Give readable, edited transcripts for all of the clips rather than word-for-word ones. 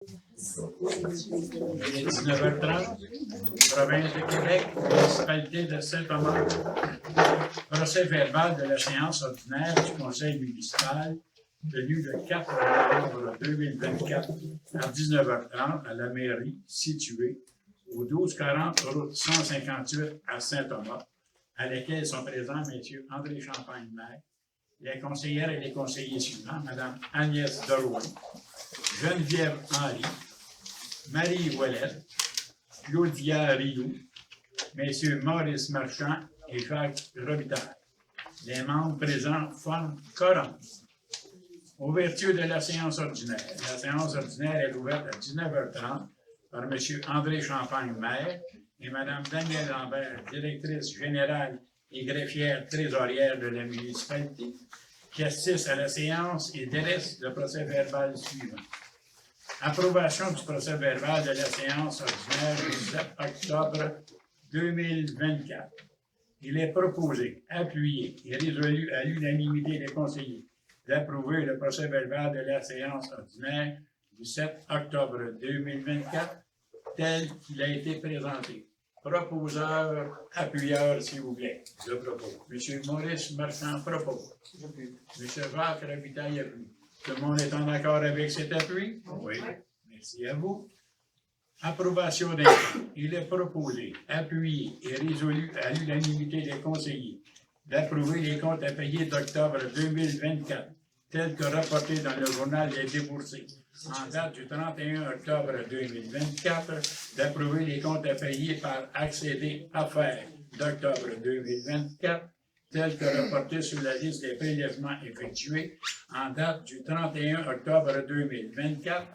Il est 19h30, province de Québec, municipalité de Saint-Thomas. Procès verbal de la séance ordinaire du Conseil municipal tenue le 4 novembre 2024 à 19h30 à la mairie située au 1240 route 158 à Saint-Thomas, à laquelle sont présents M. André Champagne-Maire, les conseillères et les conseillers suivants, Mme Agnès Drouin, Geneviève Henry, Marie Ouellette, Claudia Rioux, M. Maurice Marchand et Jacques Robitaille. Les membres présents forment quorum. Ouverture de la séance ordinaire. La séance ordinaire est ouverte à 19h30 par M. André Champagne-Maire et Mme Danielle Lambert, directrice générale et greffière trésorière de la municipalité, qui assiste à la séance et dresse le procès verbal suivant. Approbation du procès verbal de la séance ordinaire du 7 octobre 2024. Il est proposé, appuyé et résolu à l'unanimité des conseillers d'approuver le procès verbal de la séance ordinaire du 7 octobre 2024 tel qu'il a été présenté. Proposeur, appuyeur, s'il vous plaît. Je propose. M. Maurice Marchand propose. M. Jacques Robitaille appuie. Tout le monde est en accord avec cet appui? Oui. Merci à vous. Approbation des comptes. Il est proposé, appuyé et résolu à l'unanimité des conseillers d'approuver les comptes à payer d'octobre 2024, tels que rapportés dans le journal des déboursés, en date du 31 octobre 2024, d'approuver les comptes à payer par accédé affaires d'octobre 2024, tels que rapportés sur la liste des prélèvements effectués en date du 31 octobre 2024,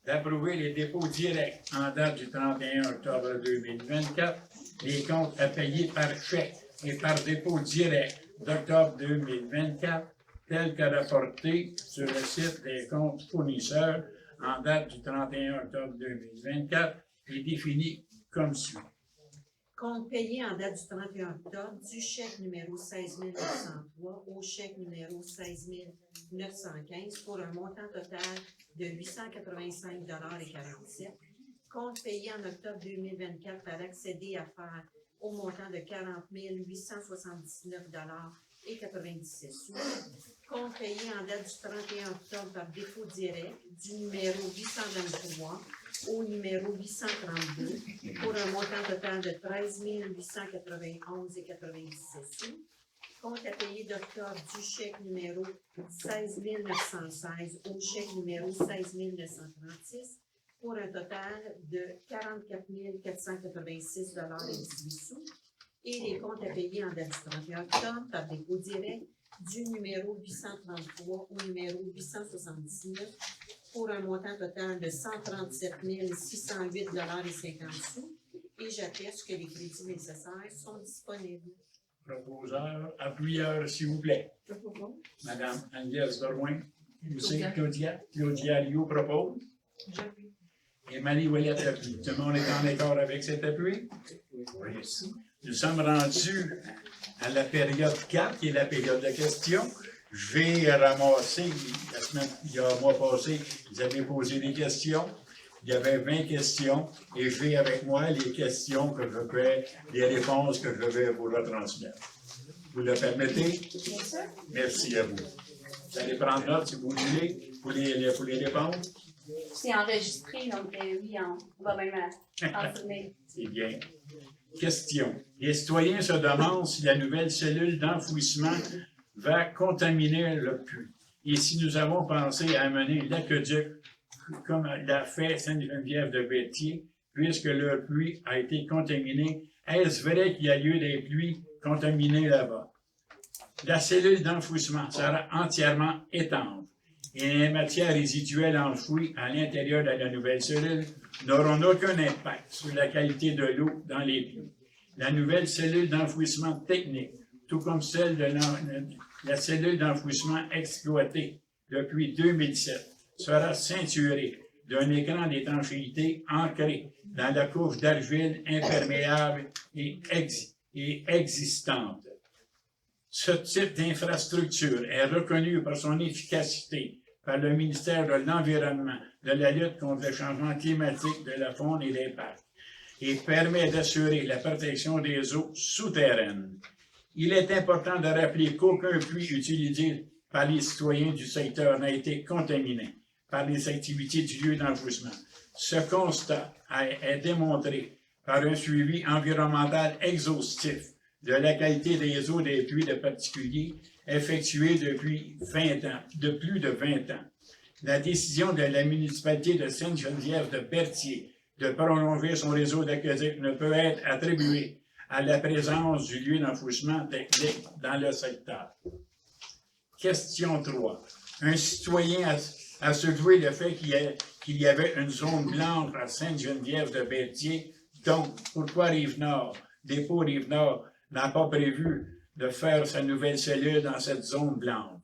d'approuver les dépôts directs en date du 31 octobre 2024, les comptes à payer par chèque et par dépôt direct d'octobre 2024, tels que rapportés sur le site des comptes fournisseurs en date du 31 octobre 2024 et définis comme suit. Compte payé en date du 31 octobre du chèque numéro 16 903 au chèque numéro 16 915 pour un montant total de 885,47 $. Compte payé en octobre 2024 par accédé affaires au montant de 40 879,97 $. Compte payé en date du 31 octobre par dépôt direct du numéro 823 au numéro 832 pour un montant total de 13 891,97 $. Compte à payer d'octobre du chèque numéro 16 916 au chèque numéro 16 936 pour un total de 44 486,18 $. Et les comptes à payer en date du 31 octobre par dépôt direct du numéro 833 au numéro 879 pour un montant total de 137 608,50 $. Et j'atteste que les crédits nécessaires sont disponibles. Proposeur, appuyeur, s'il vous plaît. Madame Agnès Drouin, aussi Claudia Rioux propose. J'appuie. Et Marie Ouellette appuie. Tout le monde est en accord avec cet appui? Oui. Nous sommes rendus à la période 4, qui est la période de questions. Je vais ramasser, il y a un mois passé, vous avez posé des questions. Il y avait 20 questions et j'ai avec moi les questions que je fais, les réponses que je vais vous retransmettre. Vous le permettez? Bien sûr. Merci à vous. Vous allez prendre note si vous voulez pour les répondre. C'est enregistré, donc oui, on va même enseigner. C'est bien. Question. Les citoyens se demandent si la nouvelle cellule d'enfouissement va contaminer le puits. Et si nous avons pensé à amener l'aqueduc comme l'a fait Sainte-Geneviève-de-Béthier, puisque le puits a été contaminé, est-ce vrai qu'il y a eu des puits contaminés là-bas? La cellule d'enfouissement sera entièrement étanche et les matières résiduelles enfouies à l'intérieur de la nouvelle cellule n'auront aucun impact sur la qualité de l'eau dans les puits. La nouvelle cellule d'enfouissement technique, tout comme celle de la cellule d'enfouissement exploitée depuis 2007, sera ceinturée d'un écran d'étanchéité ancré dans la couche d'argile imperméable et existante. Ce type d'infrastructure est reconnu par son efficacité par le ministère de l'Environnement de la lutte contre le changement climatique de la faune et des parcs et permet d'assurer la protection des eaux souterraines. Il est important de rappeler qu'aucun puits utilisé par les citoyens du secteur n'a été contaminé par les activités du lieu d'enfouissement. Ce constat est démontré par un suivi environnemental exhaustif de la qualité des eaux des puits de particuliers effectué depuis plus de 20 ans. La décision de la municipalité de Sainte-Geneviève-de-Berthier de prolonger son réseau d'aqueducs ne peut être attribuée à la présence du lieu d'enfouissement technique dans le secteur. Question 3. Un citoyen a soulevé le fait qu'il y avait une zone blanche à Sainte-Geneviève-de-Berthier. Donc, pourquoi Rive-Nord, Dépôt Rive-Nord, n'a pas prévu de faire sa nouvelle cellule dans cette zone blanche?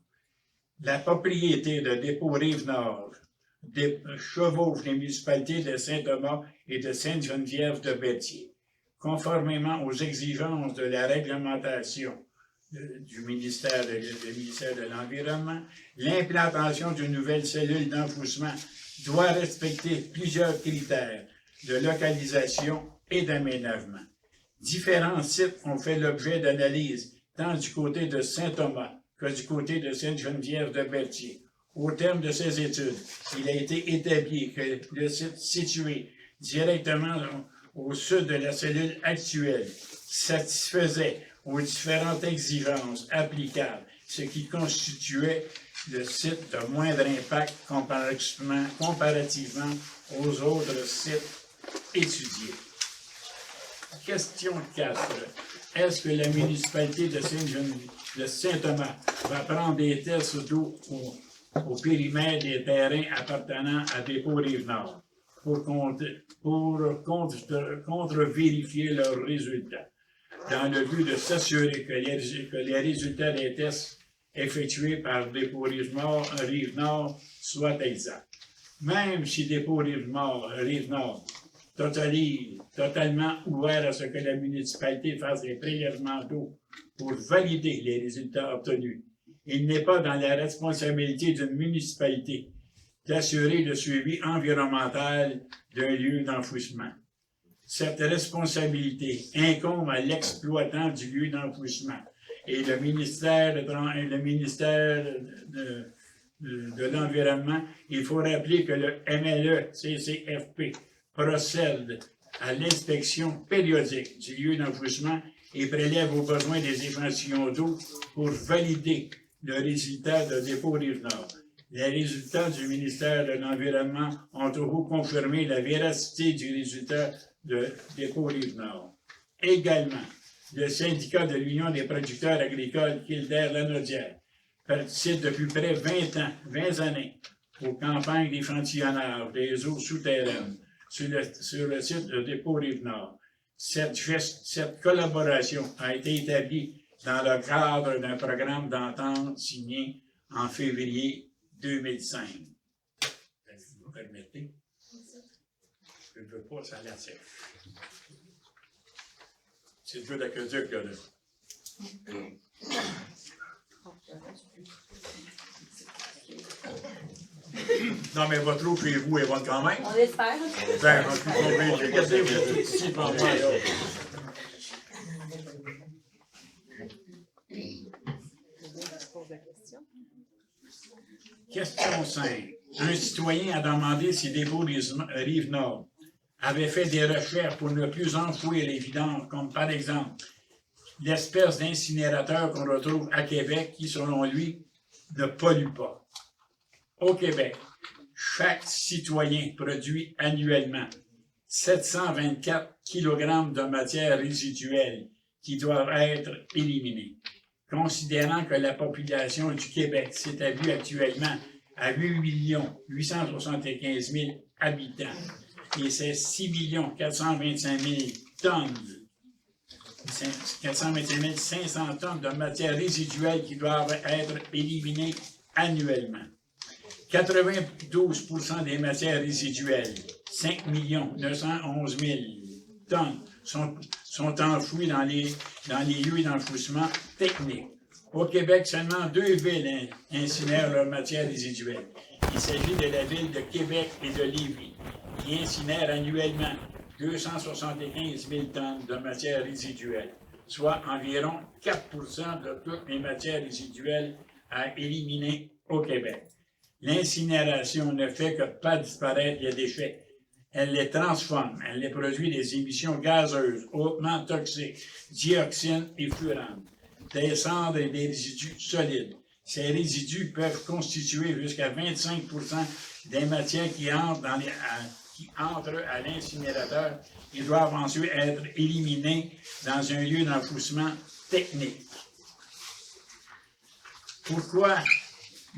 La propriété de Dépôt Rive-Nord chevauche les municipalités de Saint-Thomas et de Sainte-Geneviève-de-Berthier. Conformément aux exigences de la réglementation du ministère de l'Environnement, l'implantation d'une nouvelle cellule d'enfouissement doit respecter plusieurs critères de localisation et d'aménagement. Différents sites ont fait l'objet d'analyses tant du côté de Saint-Thomas que du côté de Sainte-Geneviève-de-Berthier. Au terme de ces études, il a été établi que le site situé directement au sud de la cellule actuelle satisfaisait aux différentes exigences applicables, ce qui constituait le site de moindre impact comparativement aux autres sites étudiés. Question 4. Est-ce que la municipalité de Saint-Thomas va prendre des tests d'eau au périmètre des terrains appartenant à Dépôt Rive-Nord pour contre-vérifier leurs résultats, dans le but de s'assurer que les résultats des tests effectués par Dépôt Rive-Nord soient exacts? Même si Dépôt Rive-Nord totalement ouvert à ce que la municipalité fasse des prélèvements d'eau pour valider les résultats obtenus, il n'est pas dans la responsabilité d'une municipalité d'assurer le suivi environnemental d'un lieu d'enfouissement. Cette responsabilité incombe à l'exploitant du lieu d'enfouissement et le ministère de l'Environnement. Il faut rappeler que le MLE-CCFP procède à l'inspection périodique du lieu d'enfouissement et prélève au besoin des échantillons d'eau pour valider le résultat de Dépôt Rive-Nord. Les résultats du ministère de l'Environnement ont toujours confirmé la véracité du résultat de Dépôt Rive-Nord. Également, le syndicat de l'Union des producteurs agricoles Kildare-Lanaudière participe depuis près de 20 années aux campagnes d'échantillonnage des eaux souterraines sur le site de Dépôt Rive-Nord. Cette collaboration a été établie dans le cadre d'un programme d'entente signé en février 2005. Vous me permettez? Je ne veux pas, ça l'attire. C'est le jeu d'aqueduc, là. Non, mais votre eau chez vous est bonne quand même. On l'espère. Ben, je suis convaincu. Regardez, vous êtes tout ici devant moi, là. Question 5. Un citoyen a demandé si Dépôt Rive-Nord avait fait des recherches pour ne plus enfouir les vidanges, comme par exemple l'espèce d'incinérateur qu'on retrouve à Québec qui, selon lui, ne pollue pas. Au Québec, chaque citoyen produit annuellement 724 kg de matières résiduelles qui doivent être éliminées. Considérant que la population du Québec s'établit actuellement à 8 875 000 habitants et c'est 6 425 000 tonnes, 425 500 tonnes de matières résiduelles qui doivent être éliminées annuellement. 92% des matières résiduelles, 5 911 000 tonnes, sont enfouies dans les lieux d'enfouissement technique. Au Québec, seulement 2 villes incinèrent leurs matières résiduelles. Il s'agit de la ville de Québec et de Lévis, qui incinèrent annuellement 275 000 tonnes de matières résiduelles, soit environ 4 de toutes les matières résiduelles à éliminer au Québec. L'incinération ne fait que pas disparaître les déchets. Elle les transforme, elle les produit des émissions gazeuses hautement toxiques, dioxines et furanes, des cendres et des résidus solides. Ces résidus peuvent constituer jusqu'à 25 des matières qui entrent à l'incinérateur et doivent ensuite être éliminées dans un lieu d'enfouissement technique. Pourquoi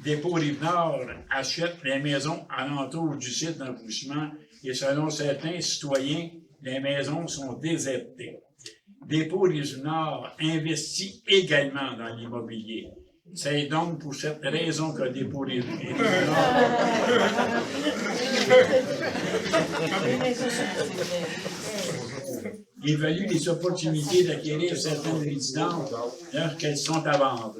Dépôt Rive-Nord achète les maisons alentour du site d'enfouissement et selon certains citoyens, les maisons sont désertées? Dépôt Rive-Nord investit également dans l'immobilier. C'est donc pour cette raison que Dépôt Rive-Nord évalue les opportunités d'acquérir certaines résidences lorsqu'elles sont à vendre.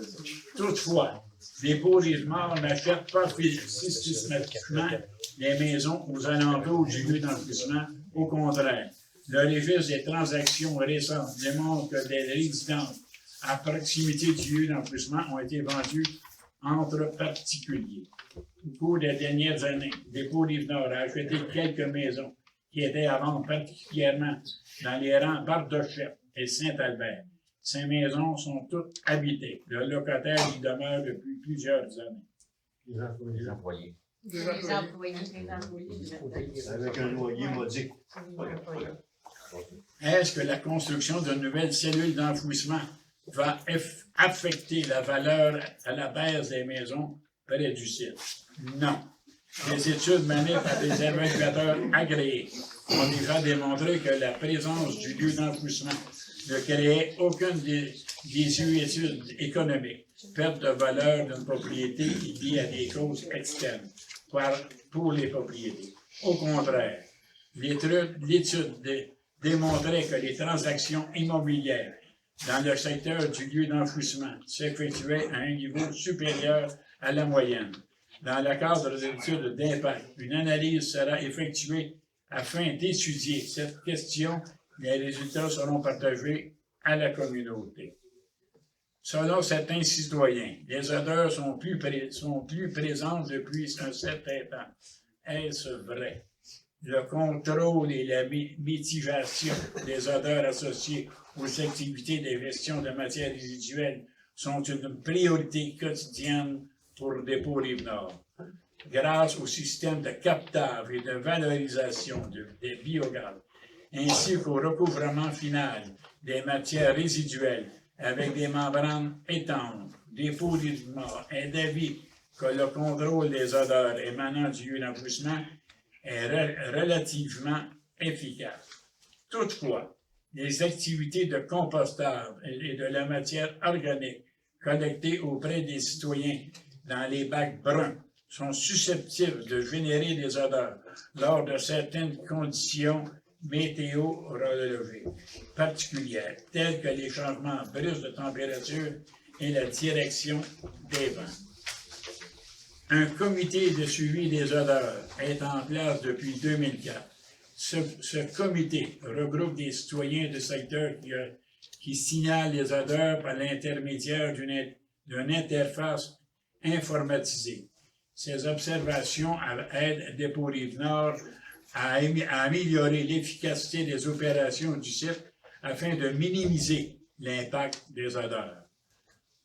Toutefois, Dépôt Rive-Nord n'achète pas systématiquement les maisons aux alentours du lieu d'enfouissement. Au contraire, le registre des transactions récentes démontre que des résidences à proximité du lieu d'enfouissement ont été vendues entre particuliers. Au cours des dernières années, Dépôt Rive-Nord a acheté quelques maisons qui étaient à vendre particulièrement dans les rangs d'Ardechef et Saint-Albert. Ces maisons sont toutes habitées. Le locataire y demeure depuis plusieurs années. Les employés. Avec un loyer modique. Est-ce que la construction de nouvelles cellules d'enfouissement va affecter la valeur à la baisse des maisons près du site? Non. Des études menées par des évaluateurs agréés ont déjà démontré que la présence du lieu d'enfouissement ne créait aucune désuétude économique, perte de valeur d'une propriété liée à des causes externes pour les propriétés. Au contraire, l'étude démontrait que les transactions immobilières dans le secteur du lieu d'enfouissement s'effectuaient à un niveau supérieur à la moyenne. Dans le cadre de l'étude d'impact, une analyse sera effectuée afin d'étudier cette question. Les résultats seront partagés à la communauté. Selon certains citoyens, les odeurs sont plus présentes depuis un certain temps. Est-ce vrai? Le contrôle et la mitigation des odeurs associées aux activités de gestion de matières résiduelles sont une priorité quotidienne pour Dépôt Rive-Nord. Grâce au système de captage et de valorisation des biogaz, ainsi qu'au recouvrement final des matières résiduelles avec des membranes étanches, Dépôt Rive-Nord est d'avis que le contrôle des odeurs émanant du lieu d'enfouissement est relativement efficace. Toutefois, les activités de compostage et de la matière organique collectée auprès des citoyens dans les bacs bruns sont susceptibles de générer des odeurs lors de certaines conditions météorologiques particulières, telles que les changements brusques de température et la direction des vents. Un comité de suivi des odeurs est en place depuis 2004. Ce comité regroupe des citoyens du secteur qui signalent les odeurs par l'intermédiaire d'une interface informatisée. Ces observations aident Dépôt Rive-Nord à améliorer l'efficacité des opérations du site afin de minimiser l'impact des odeurs.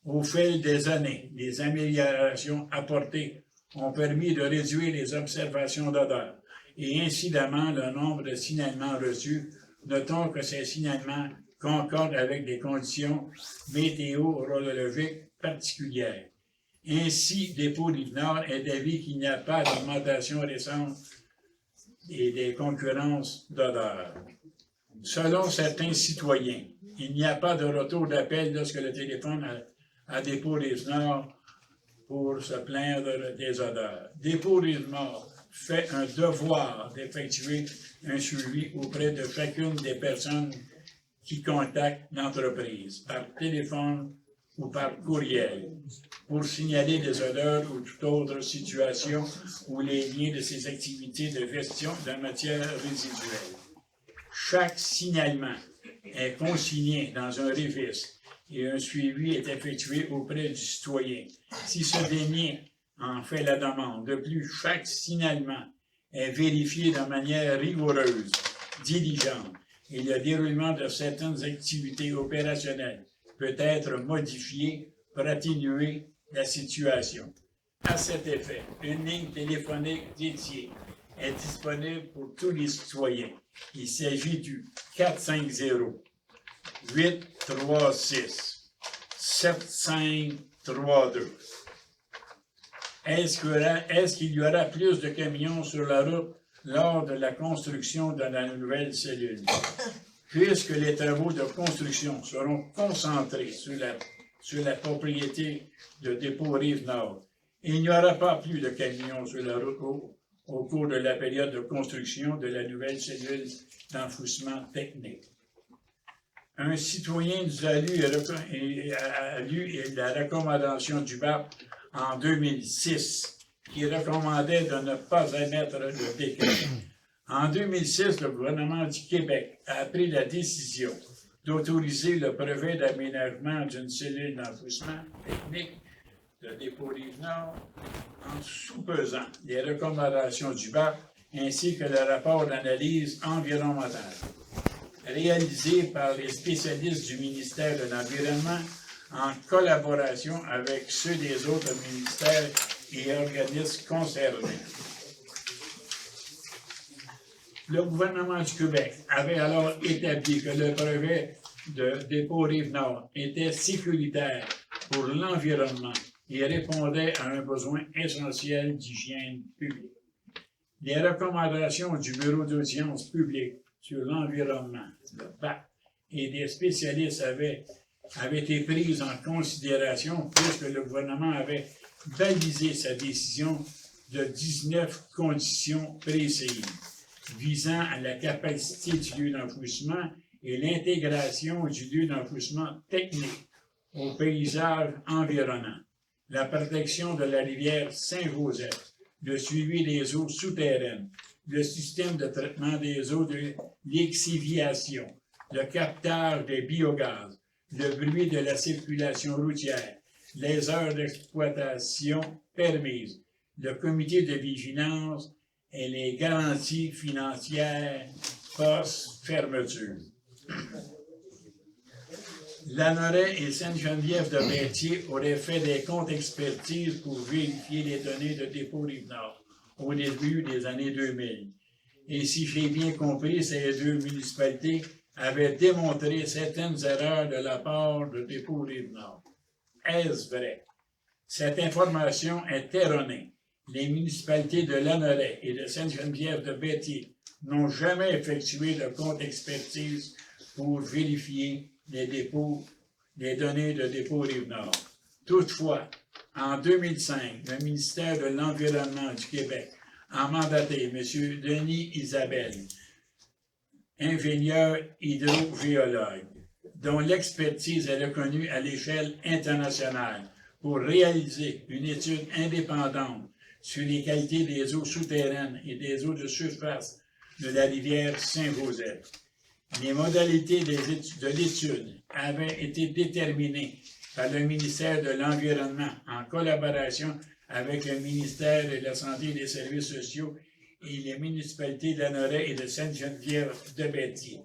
Au fil des années, les améliorations apportées ont permis de réduire les observations d'odeurs et incidemment le nombre de signalements reçus. Notons que ces signalements concordent avec des conditions météorologiques particulières. Ainsi, Dépôt Rive-Nord est d'avis qu'il n'y a pas d'augmentation récente et des concurrences d'odeurs. Selon certains citoyens, il n'y a pas de retour d'appel lorsque le téléphone à Dépôt Rive-Nord pour se plaindre des odeurs. Dépôt Rive-Nord fait un devoir d'effectuer un suivi auprès de chacune des personnes qui contactent l'entreprise, par téléphone ou par courriel pour signaler des odeurs ou toute autre situation ou les liens de ces activités de gestion de matière résiduelle. Chaque signalement est consigné dans un registre et un suivi est effectué auprès du citoyen. Si ce dernier en fait la demande. De plus, chaque signalement est vérifié de manière rigoureuse, diligente, et le déroulement de certaines activités opérationnelles peut être modifié pour atténuer la situation. À cet effet, une ligne téléphonique dédiée est disponible pour tous les citoyens. Il s'agit du 450-836-7532. Est-ce qu'il y aura plus de camions sur la route lors de la construction de la nouvelle cellule? Puisque les travaux de construction seront concentrés sur la propriété de dépôt Rive-Nord, il n'y aura pas plus de camions sur la route au cours de la période de construction de la nouvelle cellule d'enfouissement technique. Un citoyen nous a lu la recommandation du BAP en 2006, qui recommandait de ne pas émettre de décret. En 2006, le gouvernement du Québec a pris la décision d'autoriser le brevet d'aménagement d'une cellule d'enfouissement technique de dépôt Rive-Nord en sous-pesant les recommandations du BAP ainsi que le rapport d'analyse environnementale réalisé par les spécialistes du ministère de l'Environnement en collaboration avec ceux des autres ministères et organismes concernés. Le gouvernement du Québec avait alors établi que le brevet de dépôt Rive-Nord était sécuritaire pour l'environnement et répondait à un besoin essentiel d'hygiène publique. Les recommandations du Bureau d'audience publique sur l'environnement, le BAP, et des spécialistes avaient été prises en considération puisque le gouvernement avait balisé sa décision de 19 conditions précises visant à la capacité du lieu d'enfouissement et l'intégration du lieu d'enfouissement technique au paysage environnant, la protection de la rivière Saint-Joseph, le suivi des eaux souterraines, le système de traitement des eaux de lixiviation, le captage des biogaz, le bruit de la circulation routière, les heures d'exploitation permises, le comité de vigilance et les garanties financières post-fermeture. Lanoret et Sainte-Geneviève-de-Berthier auraient fait des comptes expertises pour vérifier les données de dépôt Rive-Nord au début des années 2000. Et si j'ai bien compris, ces deux municipalités avaient démontré certaines erreurs de la part de dépôt Rive-Nord. Est-ce vrai? Cette information est erronée. Les municipalités de Lanoret et de Sainte-Geneviève-de-Berthier n'ont jamais effectué de compte expertise pour vérifier les données de dépôt Rive-Nord. Toutefois, en 2005, le ministère de l'Environnement du Québec a mandaté M. Denis Isabelle, ingénieur hydrogéologue, dont l'expertise est reconnue à l'échelle internationale, pour réaliser une étude indépendante sur les qualités des eaux souterraines et des eaux de surface de la rivière Saint-Joseph. Les modalités de l'étude avaient été déterminées par le ministère de l'Environnement en collaboration avec le ministère de la Santé et des Services sociaux et les municipalités de Lanoret et de Sainte-Geneviève-de-Berthier.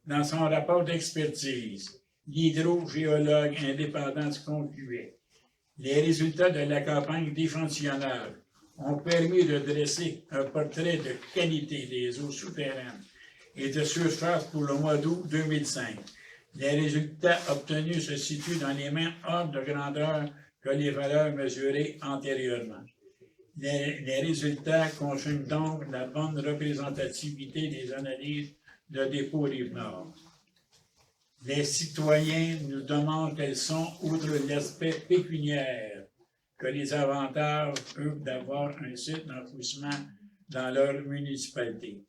Dans son rapport d'expertise, l'hydrogéologue indépendant concluait: les résultats de la campagne d'échantillonnage ont permis de dresser un portrait de qualité des eaux souterraines et de surface pour le mois d'août 2005. Les résultats obtenus se situent dans les mêmes ordres de grandeur que les valeurs mesurées antérieurement. Les résultats confirment donc la bonne représentativité des analyses de dépôt Rive-Nord. Les citoyens nous demandent quels sont, outre l'aspect pécuniaire, que les avantages peuvent d'avoir un site d'enfouissement dans leur municipalité.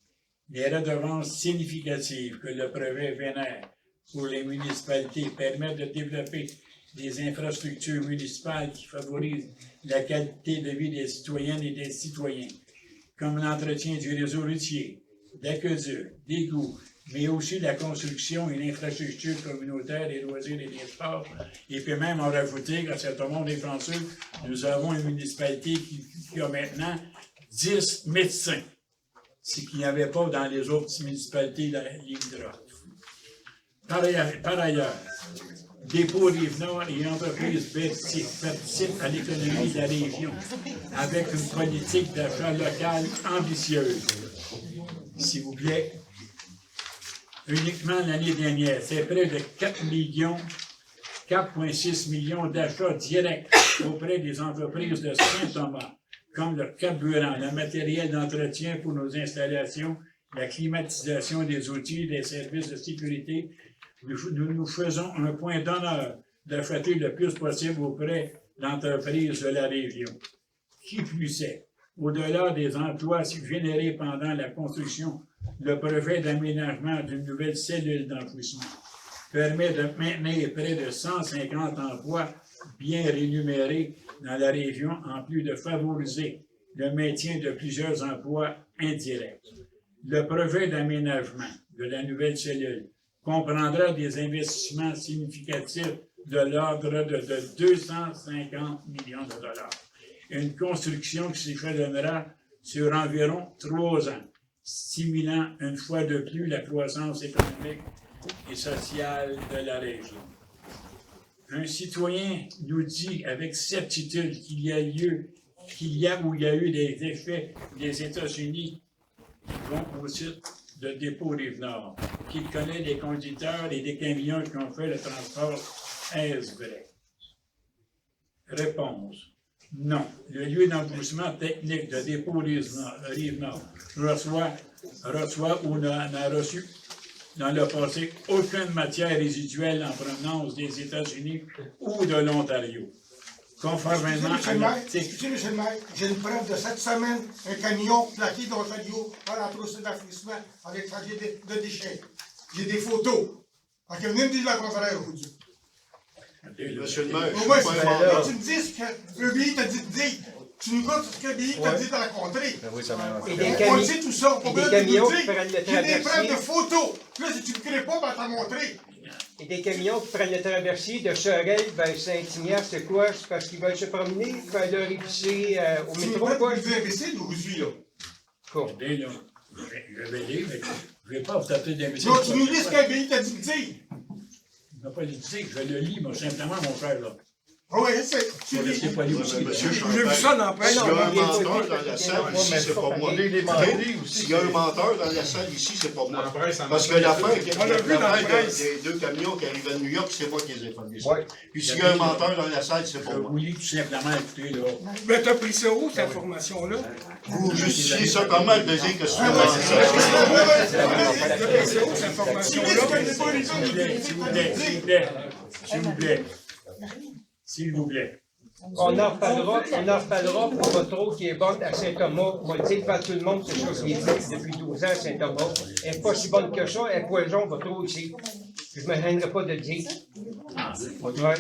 Les redevances significatives que le brevet vénère pour les municipalités permettent de développer des infrastructures municipales qui favorisent la qualité de vie des citoyennes et des citoyens, comme l'entretien du réseau routier, d'aqueducs, d'égouts, mais aussi la construction et l'infrastructure communautaire des loisirs et des sports. Et puis même en rajouter, grâce à tout le monde est chanceux, nous avons une municipalité qui a maintenant 10 médecins, ce qu'il n'y avait pas dans les autres municipalités de la limitrophe. Par ailleurs, Dépôt Rive-Nord et entreprises participent à l'économie de la région avec une politique d'achat local ambitieuse. S'il vous plaît, uniquement l'année dernière, c'est près de 4,6 millions d'achats directs auprès des entreprises de Saint-Thomas, comme le carburant, le matériel d'entretien pour nos installations, la climatisation des outils, des services de sécurité. Nous faisons un point d'honneur d'acheter le plus possible auprès d'entreprises de la région. Qui plus est, au-delà des emplois générés pendant la construction, le projet d'aménagement d'une nouvelle cellule d'enfouissement permet de maintenir près de 150 emplois bien rémunérés dans la région, en plus de favoriser le maintien de plusieurs emplois indirects. Le projet d'aménagement de la nouvelle cellule comprendra des investissements significatifs de l'ordre de 250 millions de dollars. Une construction qui s'échelonnera sur environ 3 ans, stimulant une fois de plus la croissance économique et sociale de la région. Un citoyen nous dit avec certitude qu'il y a eu des effets des États-Unis qui vont au site de Dépôt Rive-Nord, qu'il connaît des conducteurs et des camions qui ont fait le transport. Est-ce vrai? Réponse. Non. Le lieu d'embouchement technique de Dépôt Rive-Nord reçoit ou n'a reçu dans le passé aucune matière résiduelle en provenance des États-Nis ou de l'Ontario. Conformément à l'article... Monsieur le maire, j'ai une preuve de cette semaine, un camion plaqué d'Ontario à l'entrée d'enfouissement avec trajet de déchets. J'ai des photos. Donc, venez me dire le contraire aujourd'hui. Monsieur le maire, Au moins, tu me dis ce que EBI t'a dit de dire. Tu nous comptes ce que EBI t'a dit de la contrée. On le sait tout ça. On peut le dire. J'ai des preuves de photos. Là, si tu ne crées pas, ben t'as montré. Et des camions qui prennent le traversier de Sorel vers Saint-Ignace, c'est quoi? C'est parce qu'ils veulent se promener, ils veulent leur épicer au métro, quoi? Tu es imbécile aujourd'hui, là. Regardez, là, je vais lire, mais je ne vais pas vous taper d'imbécile. Non, tu nous lis ce qu'EBI t'a dit de dire. Je ne vais pas le dire, je le lis, moi, simplement, mon frère, là. Oui, c'est. Tu lis. C'est pas lui aussi. Monsieur J'ai Chantal, vu ça dans la presse. s'il y a un menteur dans la salle, ici, c'est pas moi. S'il y a un menteur dans la salle, ici, c'est pas moi. Parce que l'affaire des 2 camions qui arrivaient de New York, c'est moi qui les ai formés. Puis s'il y a un menteur dans la salle, c'est pas moi. Vous lisez tout simplement, écoutez, là. Mais t'as pris ça où, cette information-là? Vous justifiez ça comment de dire que c'est un T'as menteur? pris ça où, cette information-là? S'il vous plaît. On en reparlera pour votre eau qui est bonne à Saint-Thomas. On va le dire devant tout le monde, c'est chose qui est dite depuis 12 ans à Saint-Thomas. Elle n'est pas si bonne que ça, elle est poison, votre eau ici. Je ne me gênerai pas de le dire. Ouais.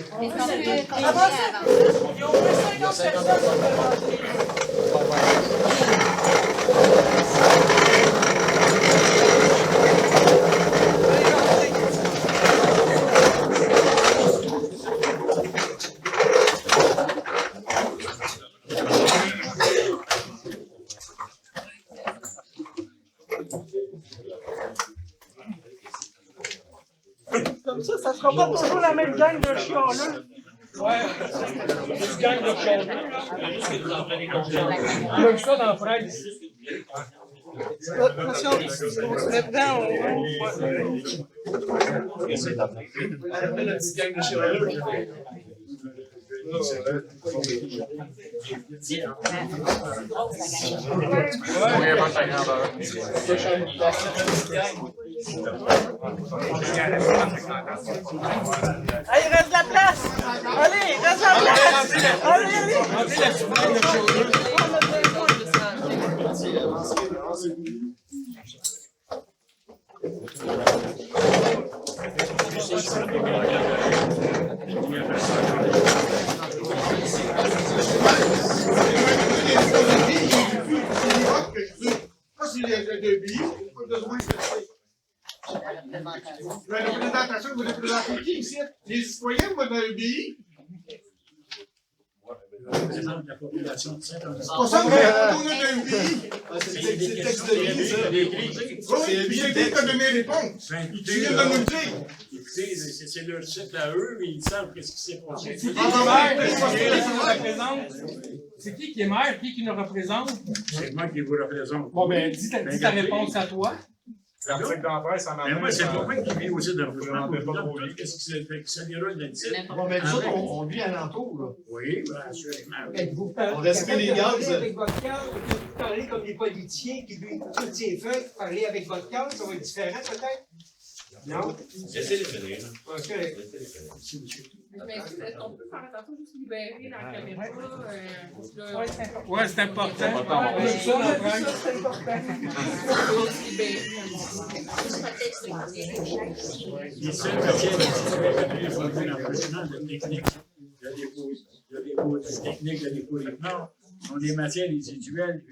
Comme ça sera pas toujours la même gang de chialeux. Ouais, une gang de chialeux. On a vu ça dans la presse. Attention, on se met dedans, Allez, reste la place! Allez, reste la place! Allez, allez! Oui, je sais. La représentation, vous représentez qui ici? Les citoyens ou dans le pays? Je représente la population de Saint-Thomas. C'est pour ça que vous retournez dans le pays. C'est le texte de l'île, ça. Oui, puis c'est lui qui a donné réponse. Tu viens de nous le dire. Écoutez, c'est leur site à eux, mais ils savent qu'est-ce qui s'est passé. C'est qui est maire? Qui nous représente? C'est qui est maire? Qui nous représente? C'est moi qui vous représente. Bon, ben, dis ta réponse à toi. L'article dans la presse en Mais moi, c'est pas moi qui vis aussi dans le gouvernement. Qu'est-ce qui s'est fait? Ça déroule dans le site. Bon, mais nous autres, on vit alentour, là. Oui, ben, assurément. Êtes-vous On respecte les gaz. avec votre cœur, vous parlez comme des politiciens qui lui toutes ses feuilles, parler avec votre cœur, ça va être différent peut-être? Non? Laissez-les finir. Ok. Mais on peut faire attention juste libérer la caméra. Ouais, c'est important. C'est important. Les seules matières qui sont évaluées dans le document de technique, de dépôt des plans, sont des matières résiduelles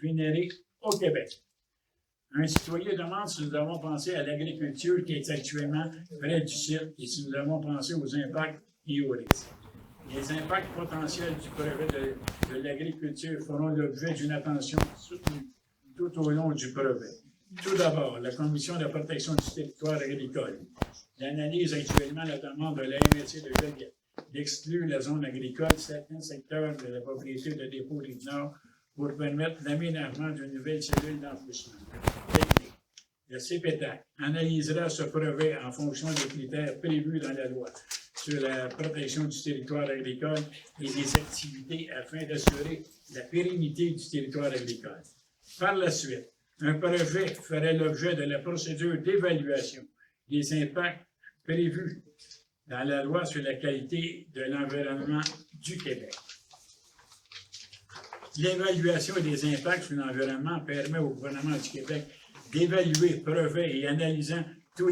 générées au Québec. Un citoyen demande si nous avons pensé à l'agriculture qui est actuellement près du site et si nous avons pensé aux impacts et aux risques. Les impacts potentiels du projet de l'agriculture feront l'objet d'une attention soutenue tout au long du projet. Tout d'abord, la Commission de protection du territoire agricole. L'analyse actuellement la demande de la MRC de Joliette d'exclure la zone agricole, certains secteurs de la propriété de dépôt Rive-Nord pour permettre l'aménagement d'une nouvelle cellule d'enfouissement technique. Le CPTAC analysera ce projet en fonction des critères prévus dans la loi sur la protection du territoire agricole et des activités afin d'assurer la pérennité du territoire agricole. Par la suite, un projet ferait l'objet de la procédure d'évaluation des impacts prévus dans la loi sur la qualité de l'environnement du Québec. L'évaluation des impacts sur l'environnement permet au gouvernement du Québec d'évaluer, projet et analysant tous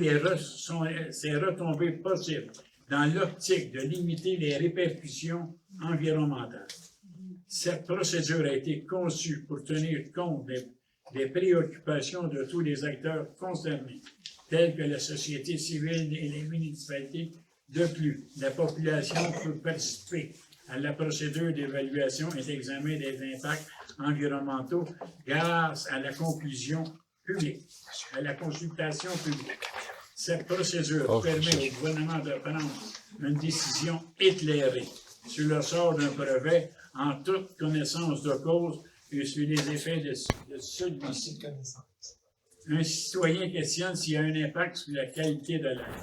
ces retombées possibles dans l'optique de limiter les répercussions environnementales. Cette procédure a été conçue pour tenir compte des préoccupations de tous les acteurs concernés, tels que la société civile et les municipalités. De plus, la population peut participer à la procédure d'évaluation et d'examen des impacts environnementaux grâce à la conclusion publique, à la consultation publique. Cette procédure permet au gouvernement de prendre une décision éclairée sur le sort d'un projet en toute connaissance de cause et sur les effets de celui-ci. Un citoyen questionne s'il y a un impact sur la qualité de l'air.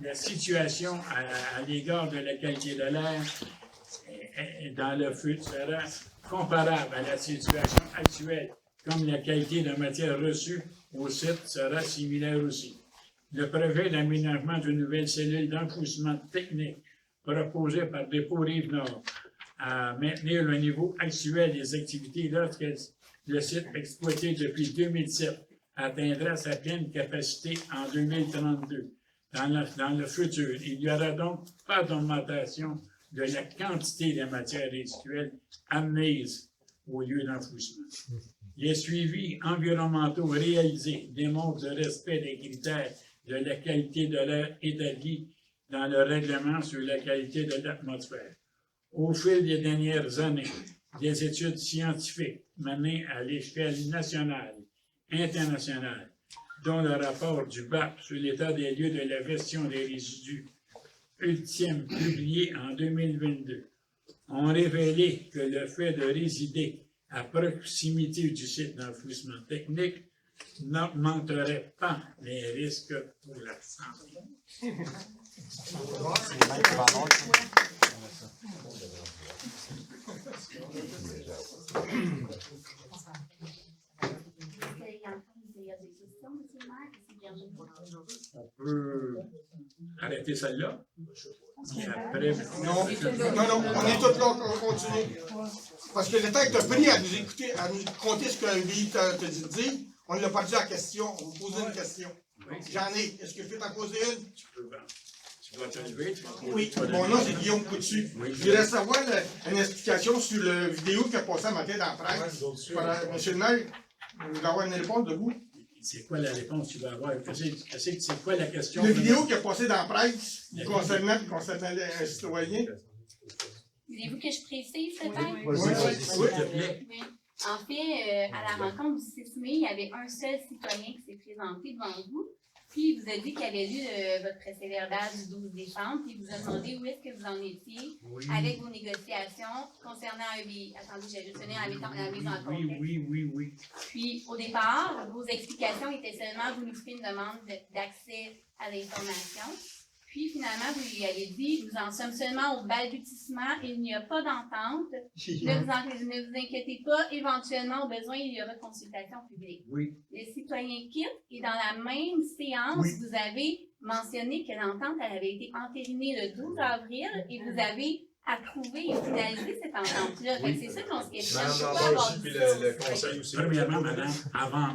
La situation à l'égard de la qualité de l'air dans le futur sera comparable à la situation actuelle, comme la qualité de matière reçue au site sera similaire aussi. Le projet d'aménagement d'une nouvelle cellule d'enfouissement technique proposé par Dépôt Rive-Nord à maintenir le niveau actuel des activités lorsque le site exploité depuis 2007 atteindra sa pleine capacité en 2032. Dans le futur, il n'y aura donc pas d'augmentation de la quantité de matières résiduelles admises au lieu d'enfouissement. Les suivis environnementaux réalisés démontrent le respect des critères de la qualité de l'air établis dans le règlement sur la qualité de l'atmosphère. Au fil des dernières années, des études scientifiques menées à l'échelle nationale, internationale, dont le rapport du BAP sur l'état des lieux de la gestion des résidus ultime publié en 2022, ont révélé que le fait de résider à proximité du site d'enfouissement technique n'augmenterait pas les risques pour la santé. On peut arrêter celle-là. Après, non, on est tous là, on continue. Parce que le temps que tu as pris à nous écouter, à nous compter ce que l'UI t'a dit de dire, on ne l'a pas dit à la question, on vous posait une question. J'en ai. Est-ce que je peux t'en poser une? Tu dois te lever. Oui, mon nom c'est Guillaume Coutu. Je voudrais savoir une explication sur la vidéo qui a passé à matin dans la presse. M. le maire, vous voulez avoir une réponse de vous? C'est quoi la réponse que tu vas avoir? C'est quoi la question? La vidéo qui a passé dans la presse concernant les citoyens. Voulez-vous que je précise peut-être? Oui, s'il te plaît. Oui. En fait, à la rencontre du 6 mai, il y avait un seul citoyen qui s'est présenté devant vous. Puis il vous a dit qu'il avait lu votre procès-verbal du 12 décembre, puis il vous a demandé où est-ce que vous en étiez avec vos négociations concernant EBI. Attendez, j'ai juste donné la mise en contexte. Oui. Puis au départ, vos explications étaient seulement vous nous faites une demande d'accès à l'information. Puis finalement, vous lui avez dit, nous en sommes seulement au balbutiement, il n'y a pas d'entente. Ne vous inquiétez pas, éventuellement, au besoin, il y aura consultation publique. Oui. Les citoyens quittent et dans la même séance, vous avez mentionné que l'entente avait été entérinée le 12 avril et vous avez approuvé et finalisé cette entente-là. C'est ça qu'on se questionne. Puis le conseil aussi. Premièrement, madame, avant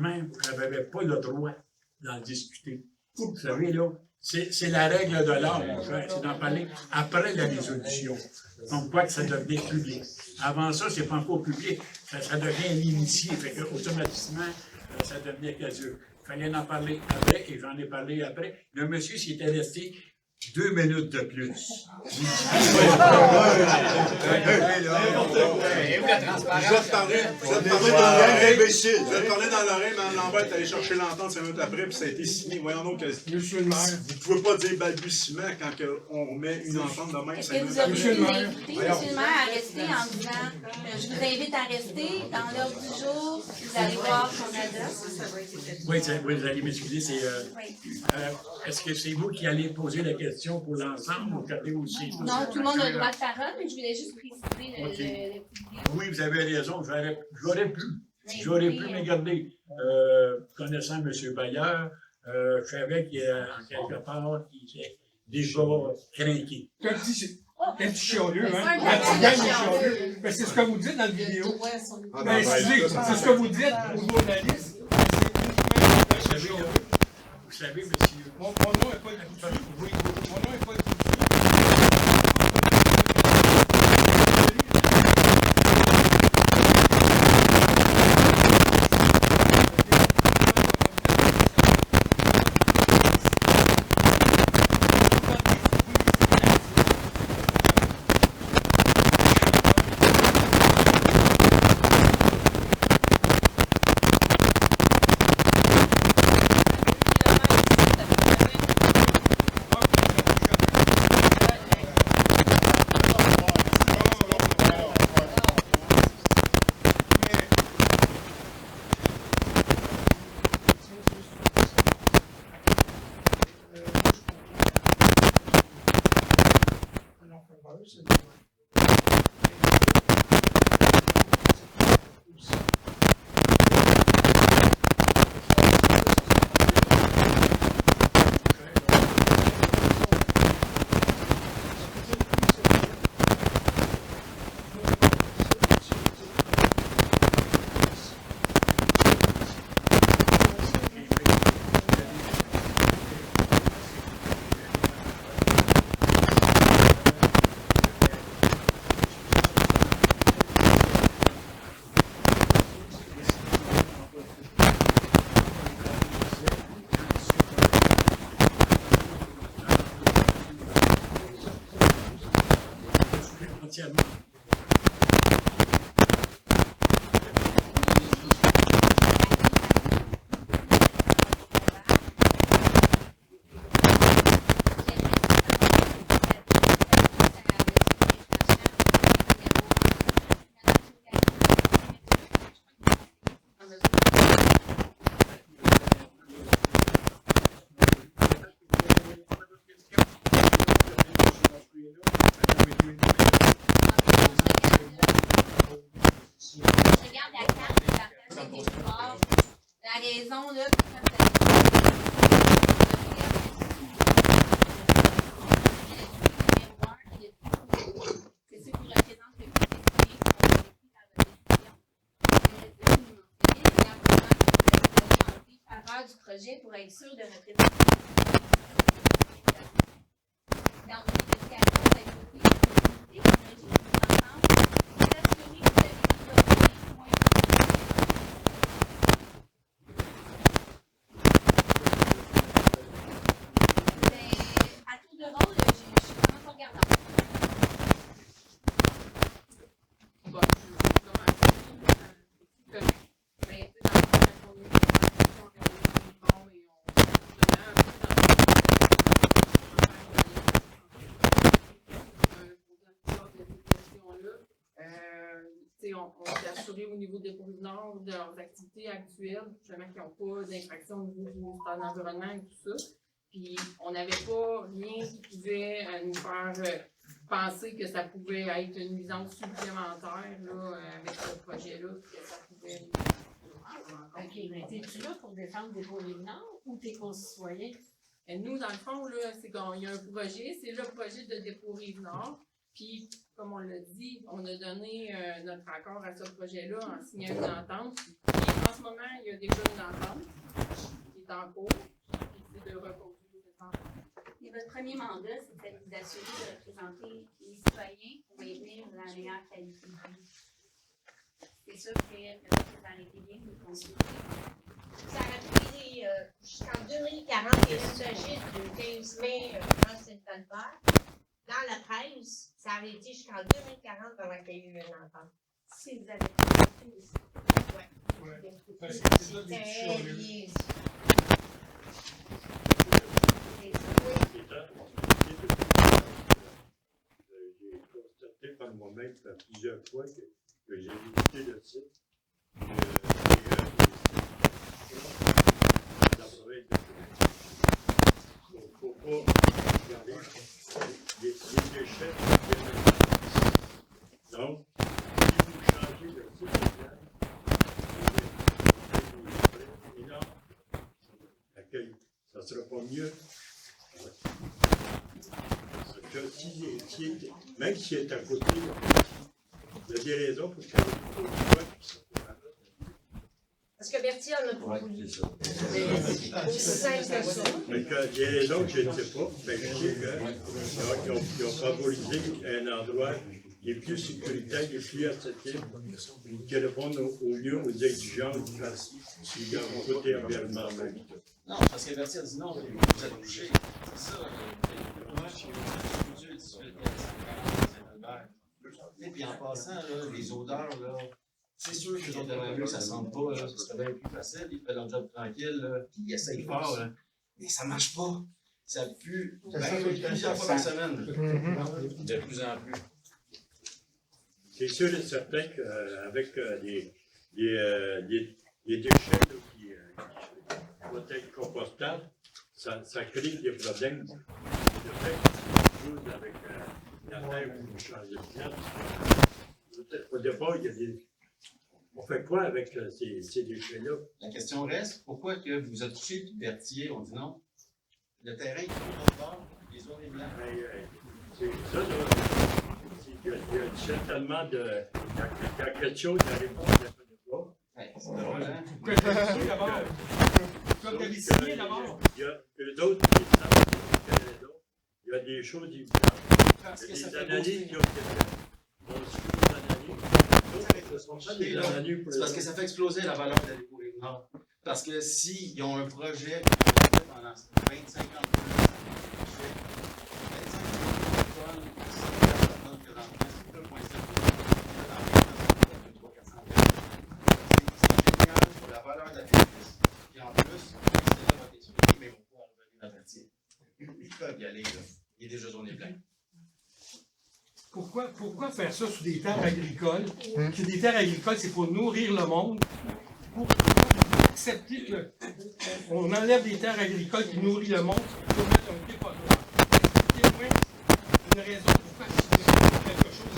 même, je n'avais pas le droit d'en discuter. Vous savez, là, c'est la règle de l'art, mon frère, c'est d'en parler après la résolution. Donc, quoi que ça devenait public. Avant ça, c'est pas encore public. Ça devient l'initié. Fait que, automatiquement, ça devenait caseux. Il fallait en parler après, et j'en ai parlé après. Le monsieur s'y était resté 2 minutes de plus. Je vais te parler dans l'oreille, imbécile. Je vais te parler dans l'oreille, Mme Lambert est allée chercher l'entente 5 minutes après, puis ça a été signé. Voyons donc, Monsieur le maire. vous ne pouvez pas dire balbutiement quand on met une entente de même. Est-ce que vous auriez pu m'inviter, Monsieur le maire, à rester en disant je vous invite à rester dans l'ordre du jour, vous allez voir son adresse? Oui, vous allez m'excuser, est-ce que c'est vous qui allez poser la question pour l'ensemble ou regardez aussi? Non, tout le monde a le droit de parole, mais je voulais juste préciser le petit vidéo. Oui, vous avez raison, j'aurais pu me garder. Connaissant M. Baillard, je savais qu'il en quelque part, il était déjà craqué. Quand tu dis c'est chialeux, C'est hein? un La petite gars gang est chialeux. chialeux. Ben, c'est ce que vous dites dans la vidéo. Ah, Ben, excusez, c'est ce que vous dites aux journalistes. C'est uniquement Vous savez, monsieur. Mon nom n'est pas là-dessus. Oui. Mon nom n'est pas là-dessus. Entièrement. Regarde la carte de la personne qui est mort. La raison, là, c'est ceux qui représentent le public qui sont électés par la décision. En faveur du projet pour être sûr de représenter dans vos négociations, vous avez aussi la possibilité de régir ensemble, s'assurer que vous avez des nord de leurs activités actuelles, justement, qui n'ont pas d'infraction au niveau du ministère de l'Environnement et tout ça. Puis, on n'avait pas rien qui pouvait nous faire penser que ça pouvait être une nuisance supplémentaire là, avec ce projet-là, que ça pouvait... OK, mais es-tu là pour défendre des Dépôts-Rive-Nord ou tes concitoyens? Et nous, dans le fond, là, c'est qu'il y a un projet, c'est le projet de Dépôts-Rive-Nord. Puis, comme on l'a dit, on a donné notre accord à ce projet-là en signant une entente. Puis, en ce moment, il y a déjà une entente qui est en cours. Puis, c'est de reconduire cette entente. Et votre premier mandat, c'était de vous assurer de représenter les citoyens pour maintenir la meilleure qualité de vie. C'est sûr que vous arrêtez bien de consulter. Ça aurait pris jusqu'en 2040, il s'agit du 15 mai, Saint-Albert. Dans la presse, ça avait été jusqu'en 2040 avant qu'il y ait eu une entente. Si vous avez consulté aussi. Oui. C'était bien. J'ai constaté par moi-même plusieurs fois que j'ai visité le site. Il ne faut pas regarder les déchets. Donc, si vous changez le site d'accueil, ça ne sera pas mieux. Parce que même s'il est à côté, il y a des raisons pour qu'il y ait Parce que Berthier en a pas voulu. C'est aussi simple que ça. Mais il y a des raisons que je ne sais pas, mais je sais qu'ils ont favorisé un endroit qui est plus sécuritaire, qui est plus accessible, qui répond au mieux aux exigences du côté environnemental. Non, parce que Berthier a dit non, vous êtes touché. C'est ça. Et puis en passant, là, les odeurs, là, c'est sûr que les autres aimeraient mieux que ça ne sente pas, là, ce serait bien plus facile, ils font leur job tranquille, là, puis ils essayent fort, là, mais ça ne marche pas. Ça pue plusieurs fois par semaine. De plus en plus. C'est sûr et certain qu'avec les déchets là, qui doivent être compostables, ça crée des problèmes. De fait, avec la terre où vous changez de place. Au départ, il y a des... On fait quoi avec ces déchets-là? La question reste, pourquoi que vous êtes touché puis Berthier, on dit non? Le terrain qui est au bord, les zones est blanches. C'est ça, là. Il y a certainement de... Il y a quelque chose à répondre, je ne connais pas. C'est drôle, hein? Comme de signé d'abord. Il y a eux autres qui savent au Canada. Il y a des choses évidentes. Il y a des analyses qui ont été faites. On suit les analyses. C'est parce que ça fait exploser la valeur de Dépôts-Rive-Nord. Parce que s'ils ont un projet pendant 25 ans, la valeur de la business, et en plus, c'est là votre expliqué, mais on peut revenir dans le quartier. Ils peuvent y aller, là. Il y a déjà journées pleines. Pourquoi faire ça sur des terres agricoles? Que des terres agricoles, c'est pour nourrir le monde. Pour accepter qu'on enlève des terres agricoles qui nourrissent le monde pour mettre un dépôt. Expliquez-moi une raison pour participer à quelque chose.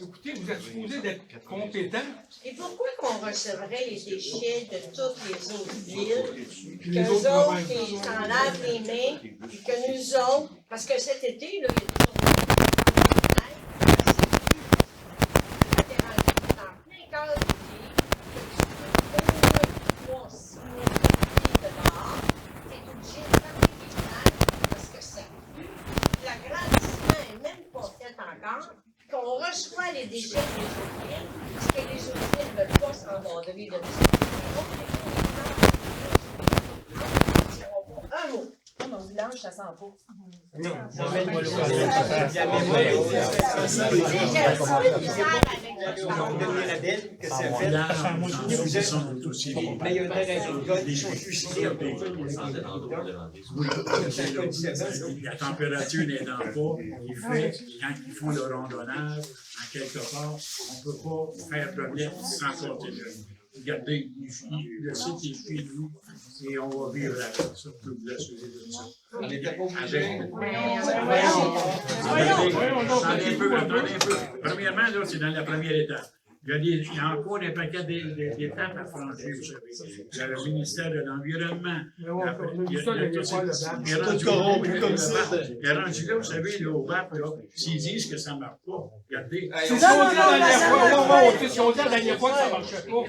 Écoutez, vous êtes supposé d'être compétent. Et pourquoi qu'on recevrait les déchets de toutes les autres villes, Puis qu'eux les autres autres, provinces. ils s'en lavent les mains, puis que nous autres, parce que cet été, là, il y a des qu'on reçoit les déchets des autres villes, parce que les autres villes ne veulent pas s'abandonner de ça. Un mot. Non, mais au village, ça sent pas. Non, avec label que c'est fait. aussi. Mais il y a un terrain de golf. Les fusils, la température n'aidant pas, il fait, quand ils font le randonnage, en quelque part, on ne peut pas faire problème sans sortir de là. Regardez, le site est chez nous et on va vivre avec ça. Je peux vous assurer de ça. Attendez un peu. Premièrement, là, c'est dans la première étape. Il y a encore un paquet d'étapes à franchir, vous savez. Il y a le ministère de l'Environnement. Il est rendu là, vous savez, là, au VAP, s'ils disent que ça ne marche pas, regardez. C'est ce qu'on dit la dernière fois que ça ne marchait pas.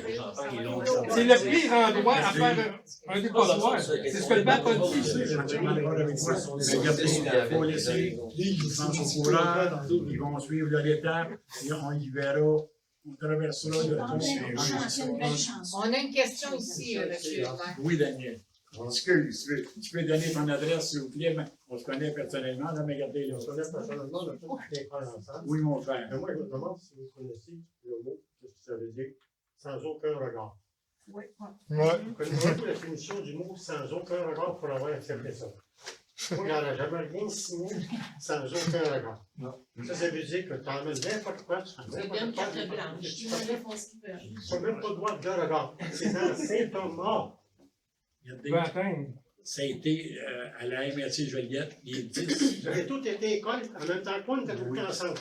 C'est le pire endroit à faire un dépotoir. C'est ce que le VAP a dit. Regardez, il faut laisser, ils sont au courant, ils vont suivre leur étape, et on y verra. On traversera le tout. On a une question ici, monsieur. Oui, Daniel. Excuse, tu peux donner ton adresse, s'il vous plaît? On se connaît personnellement, là, mais regardez, là. On se connaît personnellement, là, oui, mon frère. Mais moi, je me demande si vous connaissez le mot, qu'est-ce que ça veut dire, sans aucun regard. Oui. Connaissez-vous la définition du mot sans aucun regard pour avoir accepté ça? Moi, il n'aurait jamais rien signé sans aucun regard. Ça veut dire que tu emmènes n'importe quoi, tu fais n'importe quoi. Tu n'as même pas le droit de regard. C'est dans Saint-Thomas. Ça a été à la MRC Joliette, les 10. Vous avez tous été école, en même temps qu'on était tous ensemble.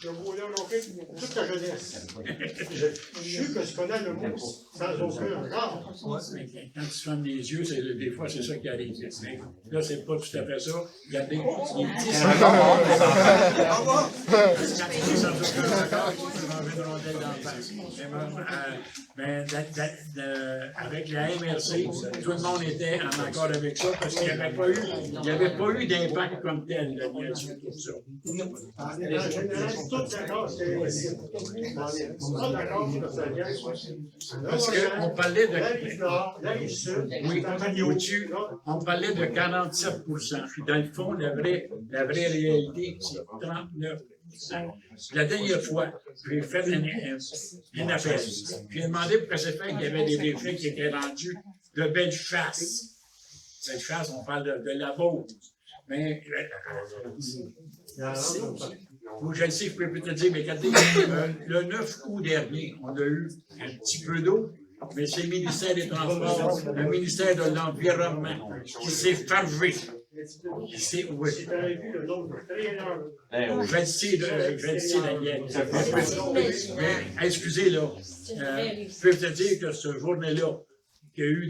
Le mot là, toute la jeunesse. Je suis que je connais le mot sans aucun regard. Quand tu fermes les yeux, des fois, c'est ça qui arrive. Mais là, c'est pas tout à fait ça. Regardez, les 10. Quand tu dis sans aucun regard, tu peux manger une rondelle d'en face. Avec la MRC, tout le monde était en accord avec ça parce qu'il n'y avait pas eu d'impact comme tel sur tout ça. Parce qu'on parlait de. Oui, on parlait de 47%. Puis dans le fond, la vraie réalité, c'est 39%. La dernière fois, j'ai fait une affaire. J'ai demandé pourquoi c'est fait qu'il y avait des déchets qui étaient rendus de belle chasse. Belle chasse, on parle de la Beauce. Mais. Je le sais, je peux plus te dire, mais regardez, le 9 août dernier, on a eu un petit peu d'eau, mais c'est le ministère des Transports, le ministère de l'Environnement qui s'est fargé. Je le sais, Daniel. Mais, excusez, là, je peux te dire que ce journée-là, qu'il y a eu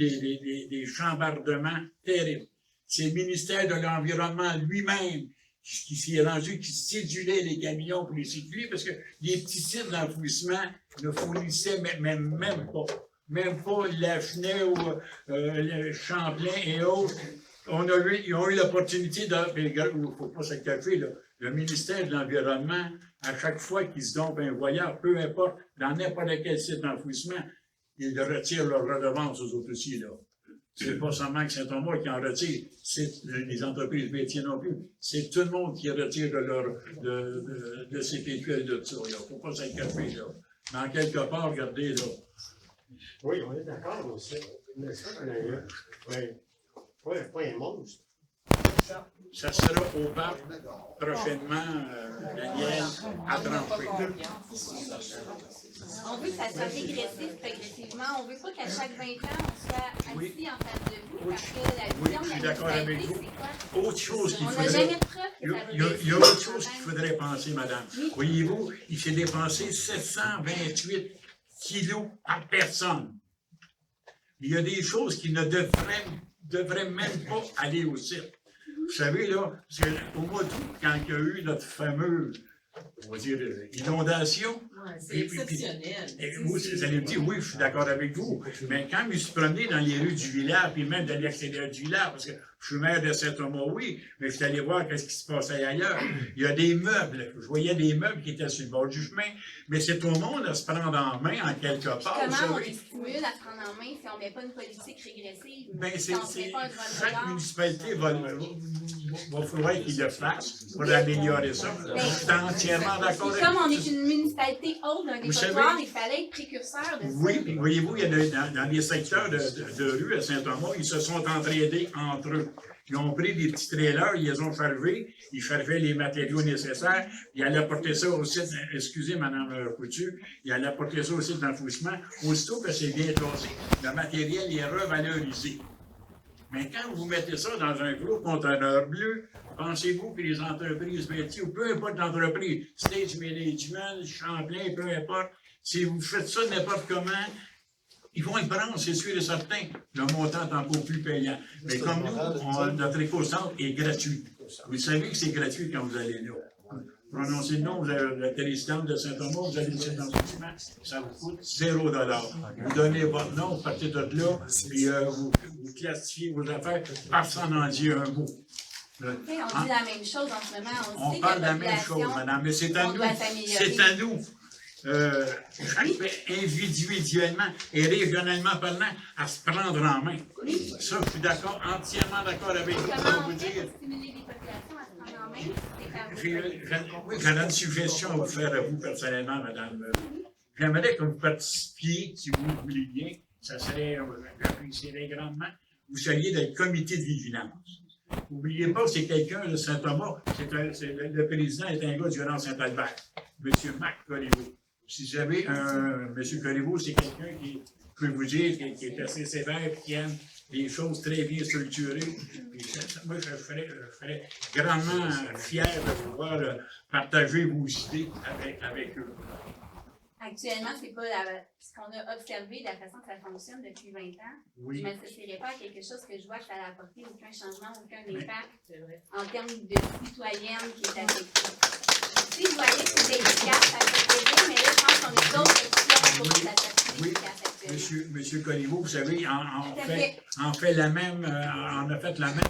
des chambardements terribles. C'est le ministère de l'Environnement lui-même qui s'est rendu, qui cédulait les camions pour les circuler, parce que les petits sites d'enfouissement ne fournissaient même pas Lafenay ou le Champlain et autres. Ils ont eu l'opportunité de. Il ne faut pas se cacher, là. Le ministère de l'Environnement, à chaque fois qu'ils se donnent un voyage, peu importe, dans n'importe quel site d'enfouissement, ils retirent leur redevance aux autres aussi, là. C'est pas seulement que Saint-Thomas qui en retire, c'est les entreprises métiers non plus. C'est tout le monde qui retire de ses PQ et de tout ça. Il ne faut pas s'en cacher, là. Mais en quelque part, regardez, là. Oui, on est d'accord aussi. Mais ça, pas un monstre. Ça sera au parc prochainement, Daniel, à Tremper. On veut que ça soit régressif progressivement. On ne veut pas qu'à chaque 20 ans, on soit assis en face de vous, parce que la vision je suis d'accord avec vous. Autre chose qu'il faudrait... jamais de preuve que ça va il y a autre chose qu'il faudrait penser, madame. Voyez-vous, il s'est dépensé 728 kilos par personne. Il y a des choses qui ne devraient même pas aller au site. Vous savez, là, au mois d'août, quand il y a eu notre fameuse, on va dire, inondation. C'est exceptionnel. Vous allez me dire, oui, je suis d'accord avec vous. Mais quand je me suis promené dans les rues du village, puis même dans l'extérieur du village, parce que je suis maire de Saint-Thomas, oui, mais je suis allé voir ce qui se passait ailleurs. Il y a des meubles. Je voyais des meubles qui étaient sur le bord du chemin. Mais c'est au monde à se prendre en main en quelque part. Comment on les stimule à se prendre en main si on ne met pas une politique régressive? Ben, chaque municipalité va. va falloir qu'il le fasse pour améliorer ça. Je suis entièrement d'accord avec Comme on vous. est une municipalité haute d'un Vous savez- dépotoir, il fallait être précurseur de ça. Oui, puis voyez-vous, il y a dans les secteurs de rue à Saint-Thomas, ils se sont entraidés entre eux. Ils ont pris des petits trailers, ils les ont chargés, ils chargeaient les matériaux nécessaires, ils allaient apporter ça au site, excusez Mme Coutu, ils allaient apporter ça au site d'enfouissement. Aussitôt que c'est bien classé, le matériel est revalorisé. Mais quand vous mettez ça dans un gros conteneur bleu, pensez-vous que les entreprises métiers, ou peu importe l'entreprise, Stage Management, Champlain, peu importe, si vous faites ça n'importe comment, ils vont y prendre, c'est sûr et certain. Le montant est encore plus payant. Mais comme nous, notre éco-centre est gratuit. Vous savez que c'est gratuit quand vous allez là. Prononcez le nom, vous avez la télévisite de Saint-Thomas, vous avez le site d'enfouissement, ça vous coûte 0 $. Vous donnez votre nom, vous partez de là, puis vous classifiez vos affaires, personne n'en dit un mot. On dit la même chose en ce moment. On sait parle que de la même chose, madame, mais c'est à nous. C'est à nous. Individuellement et régionalement parlant, à se prendre en main. Ça, je suis d'accord, entièrement d'accord avec vous. Comment on fait pour stimuler les populations à se prendre en main? J'aurais une suggestion à vous faire à vous personnellement, madame. J'aimerais que vous participiez, si vous le voulez bien, ça serait, j'apprécierais grandement, vous seriez dans le comité de vigilance. N'oubliez pas, c'est quelqu'un de Saint-Thomas, le président est un gars du Grand Saint-Albert, M. Marc Corriveau. Si vous avez M. Corriveau, c'est quelqu'un qui, je peux vous dire, qui est assez sévère, qui aime des choses très bien structurées. Puis, moi, je serais grandement fier de pouvoir partager vos idées avec eux. Actuellement, c'est pas ce qu'on a observé de la façon que ça fonctionne depuis 20 ans. Oui. Je ne m'associerai pas à quelque chose que je vois que ça n'a apporté aucun changement, aucun impact en termes de citoyenne qui est affectée. Si vous voyez que c'est efficace, ça fait plaisir, mais là, je pense qu'on a d'autres options pour que ça soit plus efficace actuellement. Monsieur Corriveau, vous savez, on a fait le même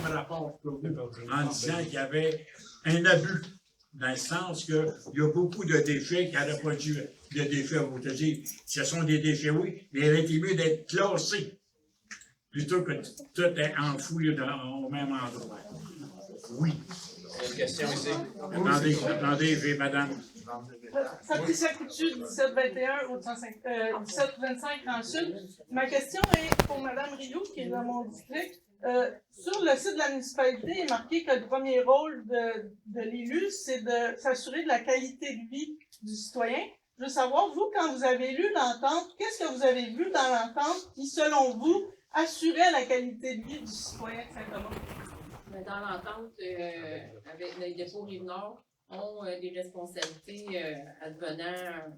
rapport que vous, en disant qu'il y avait un abus, dans le sens qu'il y a beaucoup de déchets qui n'auraient pas dû, de déchets, vous te dire, ce sont des déchets, oui, mais il aurait été mieux d'être classés, plutôt que tout est enfoui au même endroit. Oui. Une question ici. Attendez, j'ai madame. Patricia Coutu, 1721 au 1725 en sud. Ma question est pour Mme Rioux, qui est dans mon district. Sur le site de la municipalité, il est marqué que le premier rôle de l'élu, c'est de s'assurer de la qualité de vie du citoyen. Je veux savoir, vous, quand vous avez lu l'entente, qu'est-ce que vous avez vu dans l'entente qui, selon vous, assurait la qualité de vie du citoyen de Saint-Thomas? Dans l'entente avec les dépôts Rive-Nord, ont des responsabilités advenant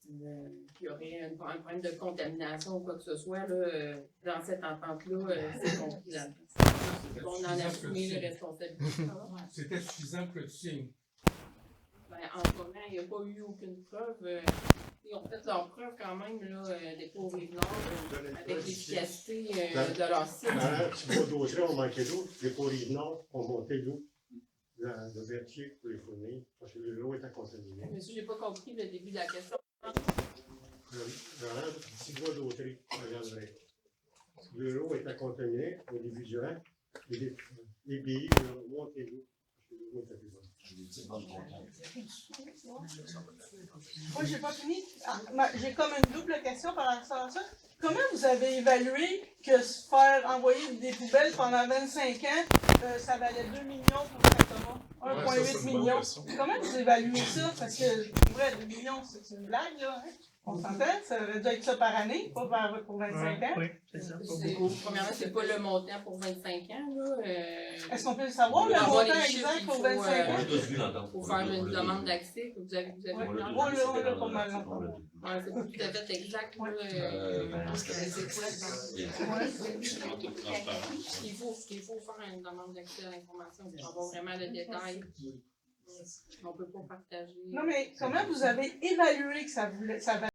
qu'il y aurait un problème de contamination ou quoi que ce soit. Là, dans cette entente-là, c'est compris là-dedans. On en a assumé les responsabilités. C'était suffisant pour que tu signes. Ben, en ce moment, il n'y a pas eu aucune preuve. Ils ont fait leur preuve quand même, là, des pauvres Rive-Nord, avec l'efficacité de leur site. Si vos dossiers ont manqué d'eau, les pauvres Rive-Nord ont monté l'eau de Berthier pour les fournir, parce que l'eau était contaminée. Monsieur, je n'ai pas compris le début de la question. Si vos dossiers, regarderez. L'eau était contaminée au début du an, et les pays ont monté l'eau. Moi, j'ai pas fini. J'ai comme une double question par rapport à ça. Comment vous avez évalué que se faire envoyer des poubelles pendant 25 ans, ça valait 2 millions pour Saint-Thomas, 1,8 millions? Comment vous évaluez ça? Parce que, vrai, 2 millions, c'est une blague, là. Hein? On s'entend? Ça aurait dû être ça par année, pas pour 25 ans. Oui, c'est ça. Premièrement, c'est pas le montant pour 25 ans. Là. Est-ce qu'on peut le savoir, le montant exact pour 25 ans? Pour faire une demande d'accès, vous avez vu. On l'a pas mal. C'est pas tout à fait exact. Il faut faire une demande d'accès à l'information pour avoir vraiment le détail. On ne peut pas partager. Non, mais comment vous avez évalué que ça valait